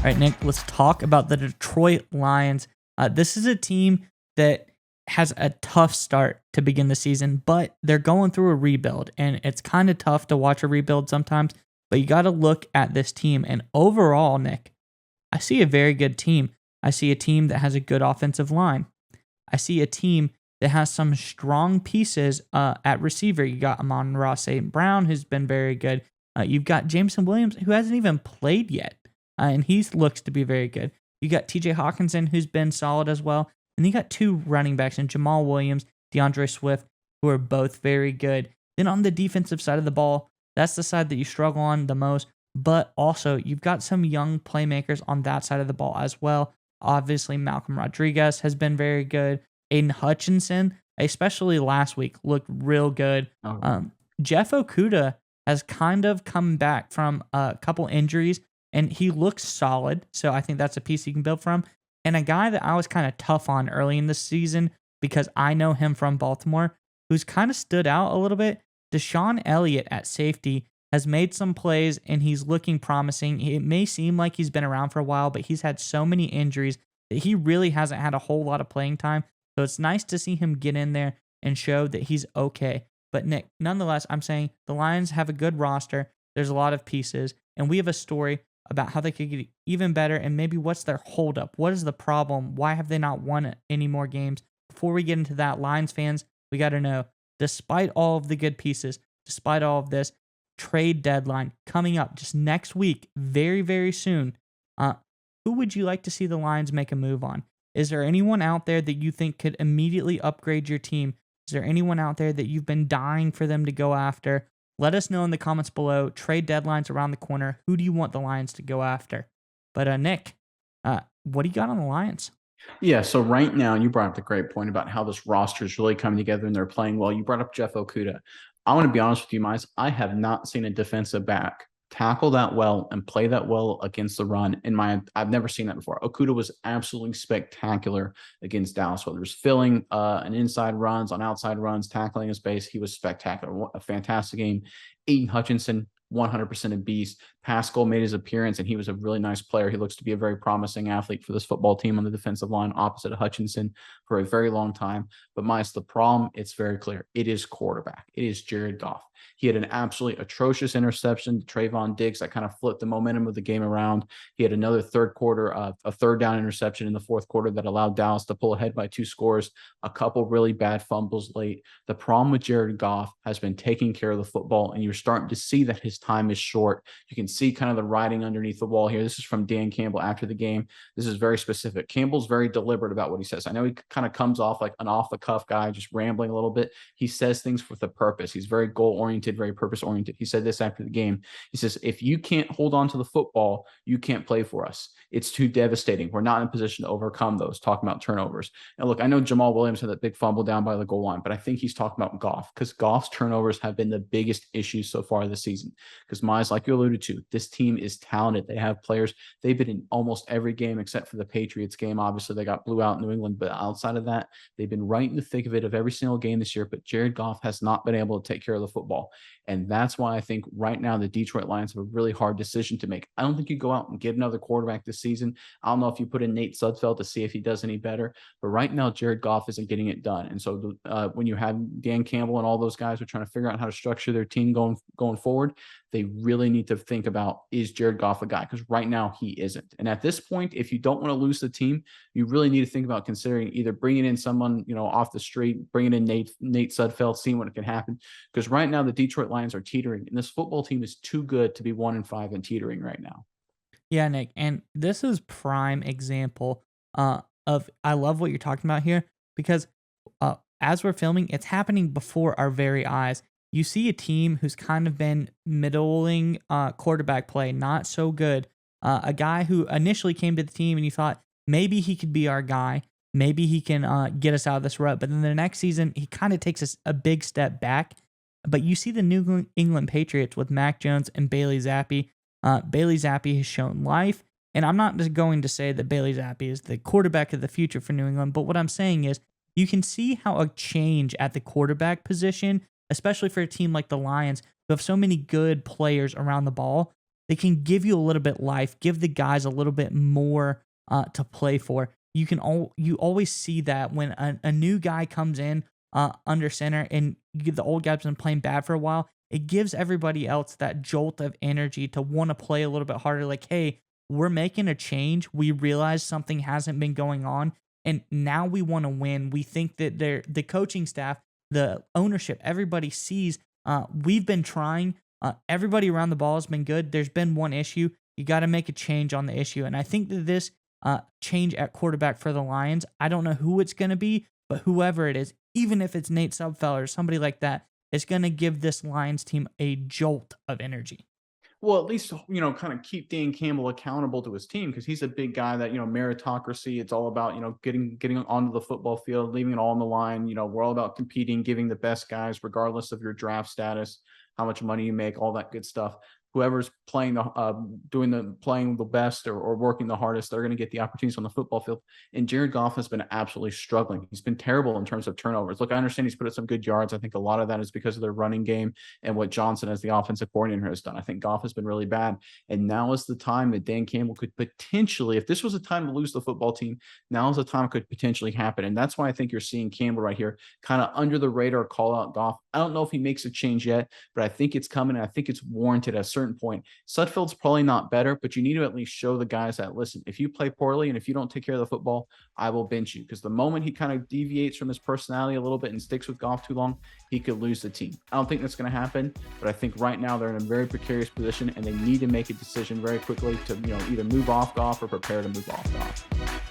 All right, Nick, let's talk about the Detroit Lions. This is a team that has a tough start to begin the season, but they're going through a rebuild, and it's kind of tough to watch a rebuild sometimes. But you got to look at this team, and overall, Nick, I see a very good team. I see a team that has a good offensive line. I see a team that has some strong pieces at receiver. You got Amon-Ra St. Brown, who's been very good. You've got Jameson Williams, who hasn't even played yet, and he looks to be very good. You got TJ Hawkinson, who's been solid as well. And you got two running backs in Jamal Williams, DeAndre Swift, who are both very good. Then on the defensive side of the ball, that's the side that you struggle on the most. But also, you've got some young playmakers on that side of the ball as well. Obviously, Malcolm Rodriguez has been very good. Aiden Hutchinson, especially last week, looked real good. Jeff Okudah has kind of come back from a couple injuries, and he looks solid. So I think that's a piece you can build from. And a guy that I was kind of tough on early in the season because I know him from Baltimore, who's kind of stood out a little bit, Deshaun Elliott at safety has made some plays and he's looking promising. It may seem like he's been around for a while, but he's had so many injuries that he really hasn't had a whole lot of playing time. So it's nice to see him get in there and show that he's okay. But Nick, nonetheless, I'm saying the Lions have a good roster. There's a lot of pieces, and we have a story about how they could get even better and maybe what's their holdup. What is the problem? Why have they not won any more games? Before we get into that, Lions fans, we got to know, despite all of the good pieces, despite all of this, trade deadline coming up just next week, very, very soon. Who would you like to see the Lions make a move on? Is there anyone out there that you think could immediately upgrade your team? Is there anyone out there that you've been dying for them to go after? Let us know in the comments below. Trade deadline's around the corner. Who do you want the Lions to go after? But Nick, what do you got on the Lions? Yeah, so right now, you brought up the great point about how this roster is really coming together and they're playing well. You brought up Jeff Okudah. I want to be honest with you, Miles. I have not seen a defensive back tackle that well and play that well against the run. I've never seen that before. Okudah was absolutely spectacular against Dallas, whether it was filling an inside runs, on outside runs, tackling his base. He was spectacular. A fantastic game. Aiden Hutchinson, 100% a beast. Pascal made his appearance, and he was a really nice player. He looks to be a very promising athlete for this football team on the defensive line, opposite of Hutchinson for a very long time. But Miles, the problem, it's very clear. It is quarterback. It is Jared Goff. He had an absolutely atrocious interception to Trayvon Diggs that kind of flipped the momentum of the game around. He had another third quarter, a third down interception in the fourth quarter that allowed Dallas to pull ahead by 2 scores, a couple really bad fumbles late. The problem with Jared Goff has been taking care of the football, and you're starting to see that his time is short. You can see kind of the writing underneath the wall here. This is from Dan Campbell after the game. This is very specific. Campbell's very deliberate about what he says. I know he kind of comes off like an off-the-cuff guy, just rambling a little bit. He says things with a purpose. He's very goal-oriented, very purpose-oriented. He said this after the game. He says, if you can't hold on to the football, you can't play for us. It's too devastating. We're not in a position to overcome those, talking about turnovers. And look, I know Jamal Williams had that big fumble down by the goal line, but I think he's talking about Goff because Goff's turnovers have been the biggest issue so far this season. Because Miles, like you alluded to, this team is talented. They have players. They've been in almost every game except for the Patriots game. Obviously, they got blew out in New England, but outside of that, they've been right in the thick of it of every single game this year. But Jared Goff has not been able to take care of the football. And that's why I think right now the Detroit Lions have a really hard decision to make. I don't think you go out and get another quarterback this season. I don't know if you put in Nate Sudfeld to see if he does any better. But right now, Jared Goff isn't getting it done. And so when you have Dan Campbell and all those guys who are trying to figure out how to structure their team going forward, they really need to think about, is Jared Goff a guy? Because right now he isn't. And at this point, if you don't want to lose the team, you really need to think about considering either bringing in someone, off the street, bringing in Nate Sudfeld, seeing what can happen. Because right now the Detroit Lions are teetering, and this football team is too good to be 1-5 and teetering right now. Yeah, Nick, and this is prime example of I love what you're talking about here because as we're filming, it's happening before our very eyes. You see a team who's kind of been middling quarterback play, not so good. A guy who initially came to the team and you thought maybe he could be our guy, maybe he can get us out of this rut. But then the next season, he kind of takes a big step back. But you see the New England Patriots with Mac Jones and Bailey Zappi. Bailey Zappi has shown life. And I'm not just going to say that Bailey Zappi is the quarterback of the future for New England. But what I'm saying is you can see how a change at the quarterback position, especially for a team like the Lions, who have so many good players around the ball, that can give you a little bit life, give the guys a little bit more to play for. You always see that when a new guy comes in under center and the old guy's been playing bad for a while, it gives everybody else that jolt of energy to want to play a little bit harder. Like, hey, we're making a change. We realize something hasn't been going on, and now we want to win. We think that the coaching staff, the ownership, everybody sees we've been trying. Everybody around the ball has been good. There's been one issue. You got to make a change on the issue. And I think that this change at quarterback for the Lions, I don't know who it's going to be, but whoever it is, even if it's Nate Subfeller or somebody like that, it's going to give this Lions team a jolt of energy. Well, at least, kind of keep Dan Campbell accountable to his team, because he's a big guy that, meritocracy, it's all about, getting onto the football field, leaving it all on the line. We're all about competing, giving the best guys, regardless of your draft status, how much money you make, all that good stuff. Whoever's playing playing the best or working the hardest, they're going to get the opportunities on the football field. And Jared Goff has been absolutely struggling. He's been terrible in terms of turnovers. Look, I understand he's put up some good yards. I think a lot of that is because of their running game and what Johnson as the offensive coordinator has done. I think Goff has been really bad. And now is the time that Dan Campbell could potentially, if this was a time to lose the football team, now is the time it could potentially happen. And that's why I think you're seeing Campbell right here, kind of under the radar, call out Goff. I don't know if he makes a change yet, but I think it's coming. And I think it's warranted at a certain point. Sudfeld's probably not better, but you need to at least show the guys that, listen, if you play poorly and if you don't take care of the football, I will bench you. Because the moment he kind of deviates from his personality a little bit and sticks with Goff too long, he could lose the team. I don't think that's going to happen, but I think right now they're in a very precarious position and they need to make a decision very quickly to, either move off Goff or prepare to move off Goff.